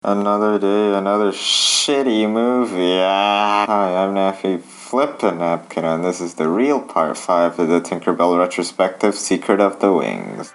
Another day, another shitty movie. Hi, I'm Naffy Flippin' Napkin, and this is the real part 5 of the Tinkerbell retrospective Secret of the Wings.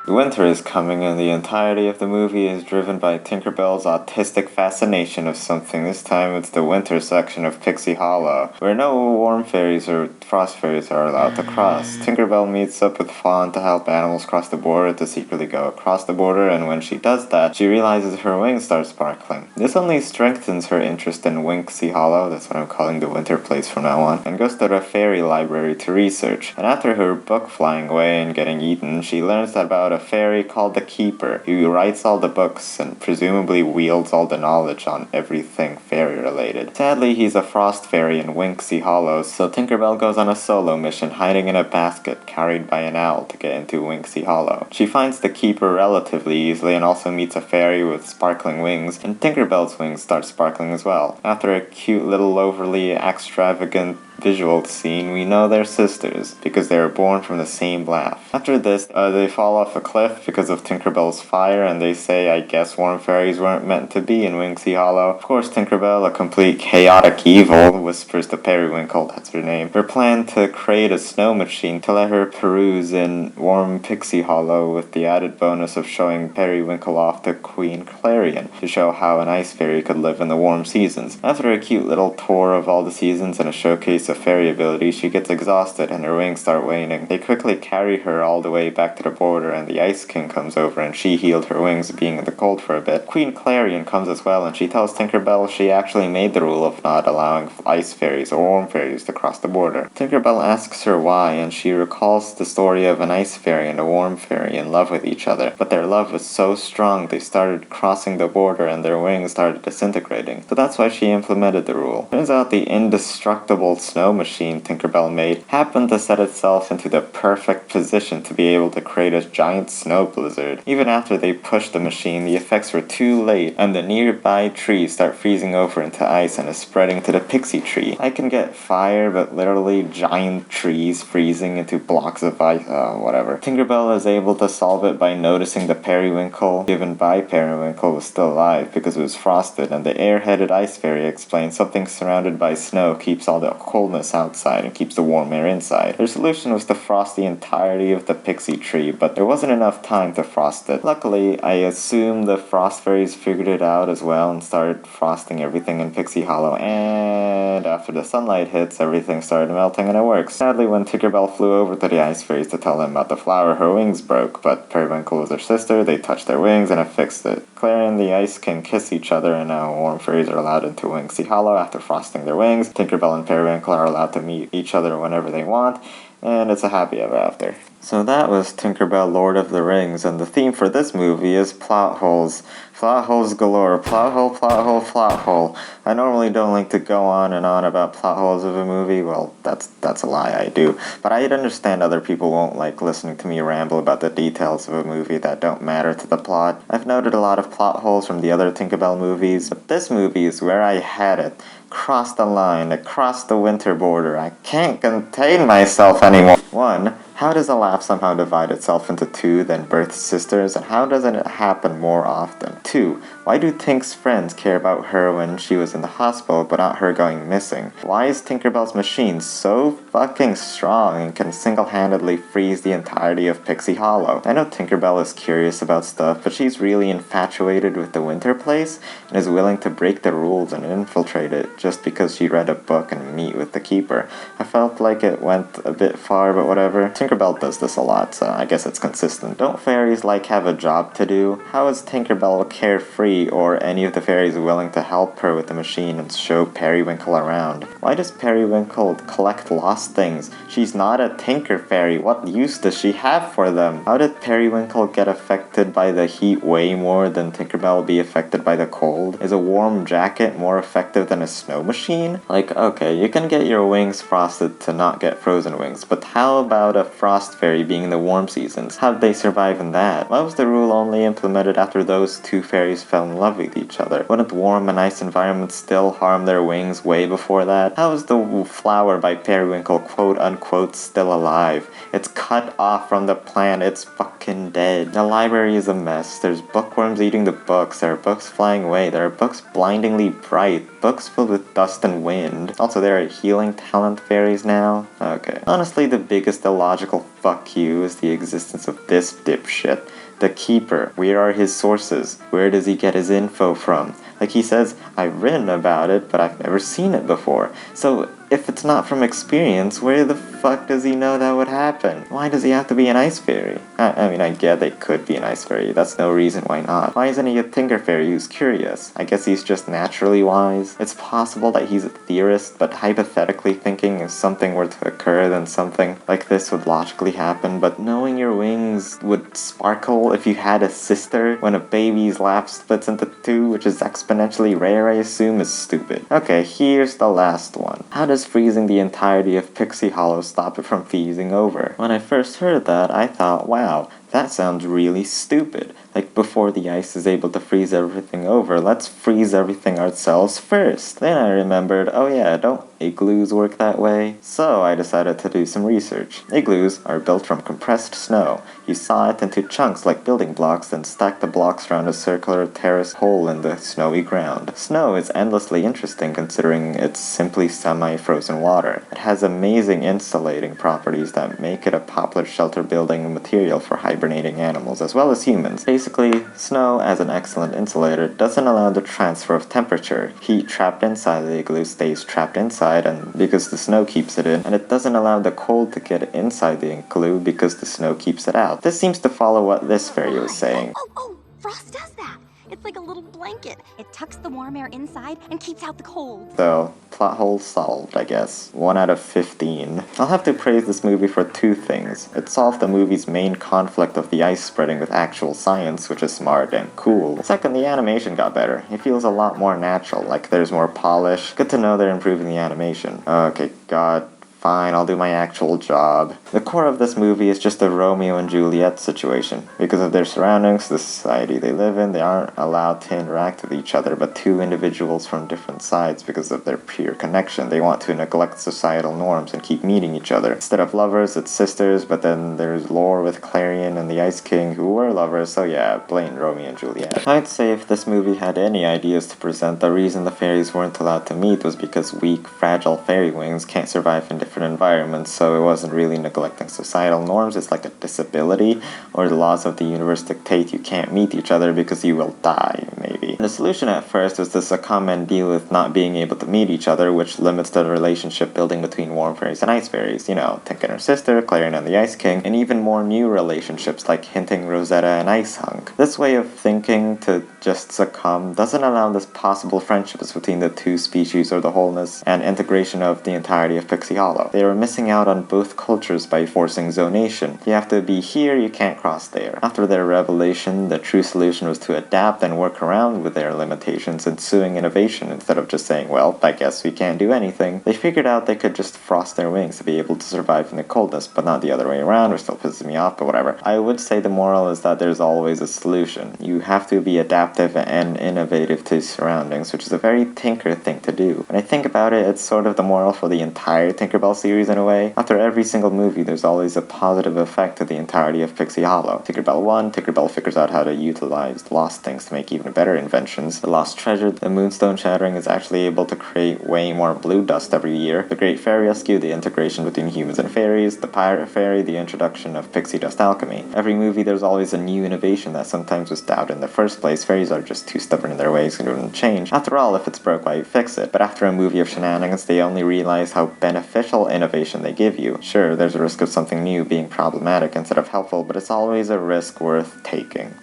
Winter is coming, and the entirety of the movie is driven by Tinkerbell's autistic fascination of something. This time it's the winter section of Pixie Hollow, where no warm fairies or frost fairies are allowed to cross. Tinkerbell meets up with Fawn to help animals cross the border to secretly go across the border, and when she does that, she realizes her wings start sparkling. This only strengthens her interest in Winksy Hollow, that's what I'm calling the winter place from now on, and goes to the fairy library to research. And after her book flying away and getting eaten, she learns about a fairy called the Keeper, who writes all the books and presumably wields all the knowledge on everything fairy related. Sadly, he's a frost fairy in Winksy Hollow, so Tinkerbell goes on a solo mission hiding in a basket carried by an owl to get into Winksy Hollow. She finds the Keeper relatively easily and also meets a fairy with sparkling wings, and Tinkerbell's wings start sparkling as well. After a cute little overly extravagant visual scene, we know they're sisters because they were born from the same laugh. After this, they fall off a cliff because of Tinkerbell's fire, and they say, I guess warm fairies weren't meant to be in Winksy Hollow. Of course, Tinkerbell, a complete chaotic evil, whispers to Periwinkle, that's her name, her plan to create a snow machine to let her peruse in warm Pixie Hollow, with the added bonus of showing Periwinkle off to Queen Clarion to show how an ice fairy could live in the warm seasons. After a cute little tour of all the seasons and a showcase of fairy abilities, she gets exhausted and her wings start waning. They quickly carry her all the way back to the border, and the Ice King comes over and she healed her wings being in the cold for a bit. Queen Clarion comes as well, and she tells Tinkerbell she actually made the rule of not allowing ice fairies or warm fairies to cross the border. Tinkerbell asks her why, and she recalls the story of an ice fairy and a warm fairy in love with each other, but their love was so strong they started crossing the border and their wings started disintegrating. So that's why she implemented the rule. Turns out the indestructible snow machine Tinkerbell made happened to set itself into the perfect position to be able to create a giant snow blizzard. Even after they pushed the machine, the effects were too late, and the nearby trees start freezing over into ice and is spreading to the pixie tree. I can get fire, but literally giant trees freezing into blocks of ice, whatever. Tinkerbell is able to solve it by noticing the periwinkle given by Periwinkle was still alive because it was frosted, and the air-headed ice fairy explains something surrounded by snow keeps all the coldness outside and keeps the warm air inside. Their solution was to frost the entirety of the pixie tree, but there wasn't enough time to frost it. Luckily, I assume the frost fairies figured it out as well and started frosting everything in Pixie Hollow, and after the sunlight hits, everything started melting and it works. Sadly, when Tinkerbell flew over to the ice fairies to tell them about the flower, her wings broke, but Periwinkle was her sister, they touched their wings and it fixed it. Claire and the Ice King kiss each other, and now warm fairies are allowed into Winksy Hollow after frosting their wings. Tinkerbell and Periwinkle are allowed to meet each other whenever they want, and it's a happy ever after. So that was Tinkerbell Lord of the Rings, and the theme for this movie is plot holes. Plot holes galore. Plot hole, plot hole, plot hole. I normally don't like to go on and on about plot holes of a movie. Well, that's a lie, I do. But I'd understand other people won't like listening to me ramble about the details of a movie that don't matter to the plot. I've noted a lot of plot holes from the other Tinkerbell movies, but this movie is where I had it. Crossed the line, across the winter border. I can't contain myself anymore. 1. How does a laugh somehow divide itself into two, then birth sisters, and how doesn't it happen more often? 2. Why do Tink's friends care about her when she was in the hospital, but not her going missing? Why is Tinkerbell's machine so fucking strong and can single-handedly freeze the entirety of Pixie Hollow? I know Tinkerbell is curious about stuff, but she's really infatuated with the winter place and is willing to break the rules and infiltrate it just because she read a book and meet with the Keeper. I felt like it went a bit far, but whatever. Tinkerbell does this a lot, so I guess it's consistent. Don't fairies have a job to do? How is Tinkerbell carefree, or any of the fairies willing to help her with the machine and show Periwinkle around? Why does Periwinkle collect lost things? She's not a Tinker fairy. What use does she have for them? How did Periwinkle get affected by the heat way more than Tinkerbell be affected by the cold? Is a warm jacket more effective than a snow machine? Okay, you can get your wings frosted to not get frozen wings, but how about a Frost Fairy being in the warm seasons. How did they survive in that? Why was the rule only implemented after those two fairies fell in love with each other? Wouldn't warm and ice environments still harm their wings way before that? How is the flower by Periwinkle quote-unquote still alive? It's cut off from the plant, it's fucking dead. The library is a mess. There's bookworms eating the books, there are books flying away, there are books blindingly bright, books filled with dust and wind. Also, there are healing talent fairies now. Okay. Honestly, the biggest illogical fuck you is the existence of this dipshit. The Keeper. Where are his sources? Where does he get his info from? Like he says, I've written about it, but I've never seen it before. So, if it's not from experience, where the fuck does he know that would happen? Why does he have to be an ice fairy? I mean, I get they could be an ice fairy, that's no reason why not. Why isn't he a Tinker fairy who's curious? I guess he's just naturally wise. It's possible that he's a theorist, but hypothetically thinking if something were to occur, then something like this would logically happen, but knowing your wings would sparkle if you had a sister when a baby's lap splits into two, which is exponentially rare, I assume, is stupid. Okay, here's the last one. How does freezing the entirety of Pixie Hollow stop it from freezing over? When I first heard that, I thought, wow, that sounds really stupid. Like, before the ice is able to freeze everything over, let's freeze everything ourselves first. Then I remembered, oh yeah, don't igloos work that way? So I decided to do some research. Igloos are built from compressed snow. You saw it into chunks like building blocks, then stack the blocks around a circular terrace hole in the snowy ground. Snow is endlessly interesting considering it's simply semi-frozen water. It has amazing insulating properties that make it a popular shelter building material for hibernating animals as well as humans. Basically, snow, as an excellent insulator, doesn't allow the transfer of temperature. Heat trapped inside the igloo stays trapped inside, and because the snow keeps it in, and it doesn't allow the cold to get inside the igloo because the snow keeps it out. This seems to follow what this fairy was saying. Oh, Frost does that! It's like a little blanket. It tucks the warm air inside and keeps out the cold. So, plot hole solved, I guess. 1 out of 15. I'll have to praise this movie for two things. It solved the movie's main conflict of the ice spreading with actual science, which is smart and cool. Second, the animation got better. It feels a lot more natural, like there's more polish. Good to know they're improving the animation. Okay, god. Fine, I'll do my actual job. The core of this movie is just a Romeo and Juliet situation. Because of their surroundings, the society they live in, they aren't allowed to interact with each other, but two individuals from different sides because of their pure connection. They want to neglect societal norms and keep meeting each other. Instead of lovers, it's sisters, but then there's lore with Clarion and the Ice King who were lovers, so yeah, plain Romeo and Juliet. I'd say if this movie had any ideas to present, the reason the fairies weren't allowed to meet was because weak, fragile fairy wings can't survive in different environments, so it wasn't really neglecting societal norms. It's like a disability, or the laws of the universe dictate you can't meet each other because you will die, maybe. The solution at first was to succumb and deal with not being able to meet each other, which limits the relationship building between warm fairies and ice fairies. You know, Tink and her sister, Clarion and the Ice King, and even more new relationships like Hinting, Rosetta, and Ice Hunk. This way of thinking to just succumb doesn't allow this possible friendships between the two species or the wholeness and integration of the entirety of Pixie Hollow. They were missing out on both cultures by forcing zonation. You have to be here, you can't cross there. After their revelation, the true solution was to adapt and work around with their limitations, ensuing innovation instead of just saying, well, I guess we can't do anything. They figured out they could just frost their wings to be able to survive in the coldness, but not the other way around, which still pisses me off, but whatever. I would say the moral is that there's always a solution. You have to be adaptive and innovative to surroundings, which is a very Tinker thing to do. When I think about it, it's sort of the moral for the entire Tinkerbell series in a way. After every single movie, there's always a positive effect to the entirety of Pixie Hollow. Tinkerbell 1, Tinkerbell figures out how to utilize lost things to make even better inventions. The Lost Treasure, the Moonstone Shattering, is actually able to create way more blue dust every year. The Great Fairy Rescue, the integration between humans and fairies. The Pirate Fairy, the introduction of pixie dust alchemy. Every movie, there's always a new innovation that sometimes was doubted in the first place. Fairies are just too stubborn in their ways and don't change. After all, if it's broke, why fix it? But after a movie of shenanigans, they only realize how beneficial innovation they give you. Sure, there's a risk of something new being problematic instead of helpful, but it's always a risk worth taking.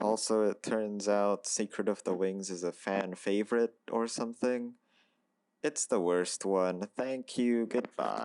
Also, it turns out Secret of the Wings is a fan favorite or something. It's the worst one. Thank you, goodbye.